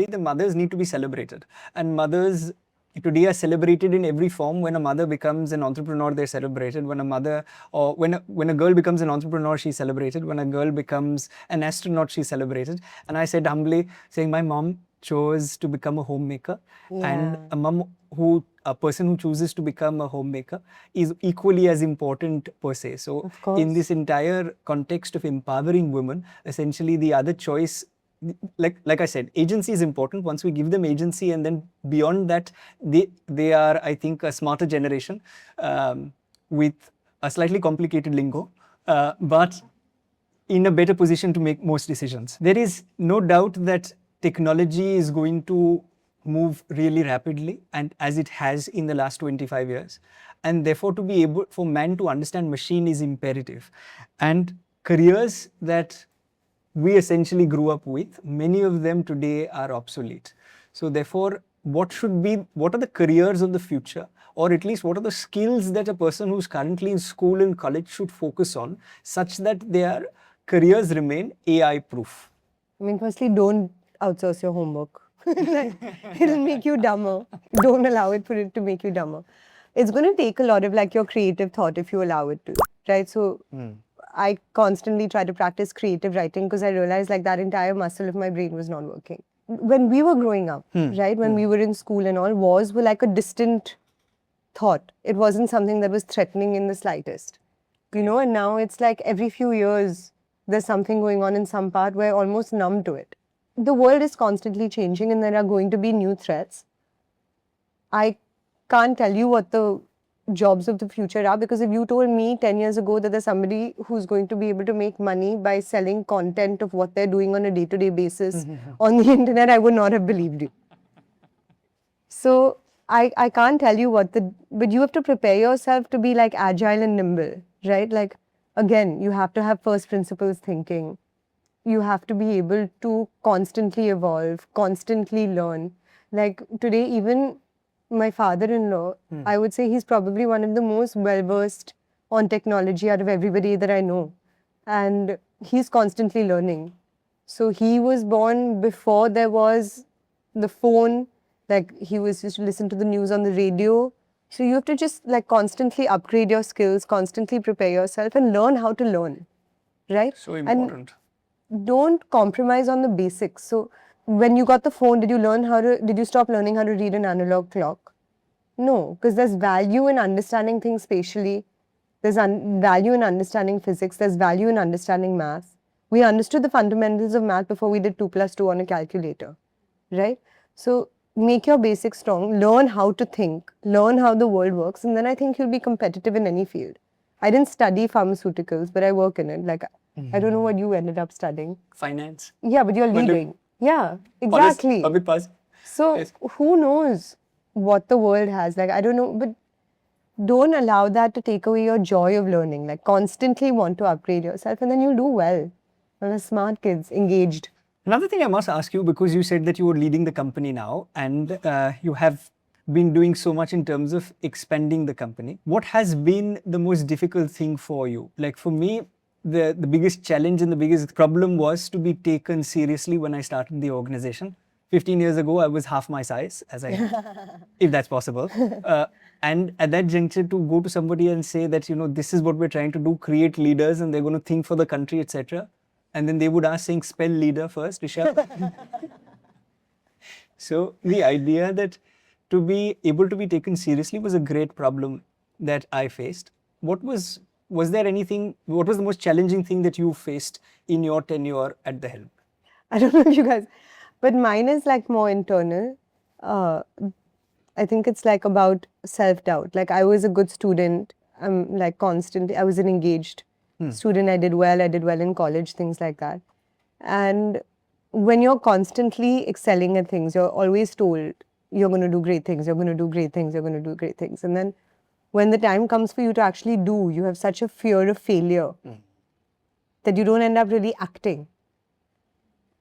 the mothers need to be celebrated. And mothers today are celebrated in every form. When a mother becomes an entrepreneur, they're celebrated. When a mother or when a girl becomes an entrepreneur, she's celebrated. When a girl becomes an astronaut, she's celebrated. And I said humbly, saying my mom chose to become a homemaker, and a person who chooses to become a homemaker is equally as important per se. So in this entire context of empowering women, essentially the other choice, like I said, agency is important. Once we give them agency, and then beyond that, they are, I think, a smarter generation with a slightly complicated lingo, but in a better position to make most decisions. There is no doubt that technology is going to move really rapidly, and as it has in the last 25 years. And therefore, to be able for man to understand machine is imperative. And careers that we essentially grew up with, many of them today are obsolete. So therefore, what are the careers of the future, or at least what are the skills that a person who's currently in school and college should focus on, such that their careers remain AI proof? I mean, firstly, don't outsource your homework. Like, it'll make you dumber. Don't allow it for it to make you dumber. It's going to take a lot of like your creative thought if you allow it to, right? So I constantly try to practice creative writing because I realized like that entire muscle of my brain was not working. When we were growing up, right, when we were in school and all, wars were like a distant thought. It wasn't something that was threatening in the slightest, you know, and now it's like every few years there's something going on in some part where we're almost numb to it. The world is constantly changing and there are going to be new threats. I can't tell you what the jobs of the future are, because if you told me 10 years ago that there's somebody who's going to be able to make money by selling content of what they're doing on a day-to-day basis on the internet, I would not have believed you. So I can't tell you but you have to prepare yourself to be like agile and nimble, right? Like, again, you have to have first principles thinking. You have to be able to constantly evolve, constantly learn. Like today, even my father-in-law, I would say he's probably one of the most well-versed on technology out of everybody that I know. And he's constantly learning. So he was born before there was the phone. Like he used to listen to the news on the radio. So you have to just like constantly upgrade your skills, constantly prepare yourself and learn how to learn, right? So important. And don't compromise on the basics. So when you got the phone, did you stop learning how to read an analog clock? No, because there's value in understanding things spatially. There's value in understanding physics. There's value in understanding math. We understood the fundamentals of math before we did 2 plus 2 on a calculator, right? So make your basics strong, learn how to think, learn how the world works, and then I think you'll be competitive in any field. I didn't study pharmaceuticals, but I work in it. Like, I don't know what you ended up studying. Finance. Yeah, but you're leading. Yeah, exactly. So Yes. who knows what the world has? Like, I don't know, but don't allow that to take away your joy of learning. Like, constantly want to upgrade yourself and then you'll do well. And the smart kids, engaged. Another thing I must ask you, because you said that you were leading the company now and you have been doing so much in terms of expanding the company. What has been the most difficult thing for you? Like for me, the biggest challenge and the biggest problem was to be taken seriously when I started the organization. 15 years ago, I was half my size, if that's possible. And at that juncture, to go to somebody and say that, you know, this is what we're trying to do, create leaders and they're going to think for the country, etc. And then they would ask saying, spell leader first, Rishabh. So the idea that to be able to be taken seriously was a great problem that I faced. Was there anything, what was the most challenging thing that you faced in your tenure at the helm? I don't know if you guys, but mine is like more internal. I think it's like about self-doubt. Like I was a good student. Like constantly, I was an engaged student. I did well in college, things like that. And when you're constantly excelling at things, you're always told you're going to do great things, you're going to do great things, you're going to do great things. And then when the time comes for you to actually do, you have such a fear of failure that you don't end up really acting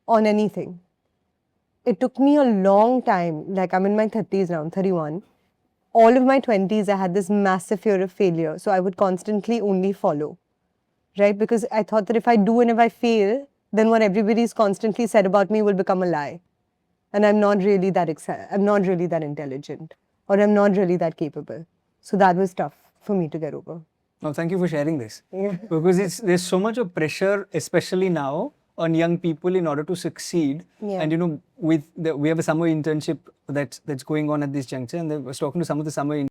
on anything. It took me a long time, like I'm in my 30s now, I'm 31. All of my 20s, I had this massive fear of failure. So I would constantly only follow, right? Because I thought that if I do and if I fail, then what everybody's constantly said about me will become a lie. and I'm not really that I'm not really that intelligent, or I'm not really that capable. So that was tough for me to get over. No, thank you for sharing this. Yeah. Because there's so much of pressure, especially now, on young people in order to succeed. Yeah. And you know, we have a summer internship that's going on at this juncture, and I was talking to some of the summer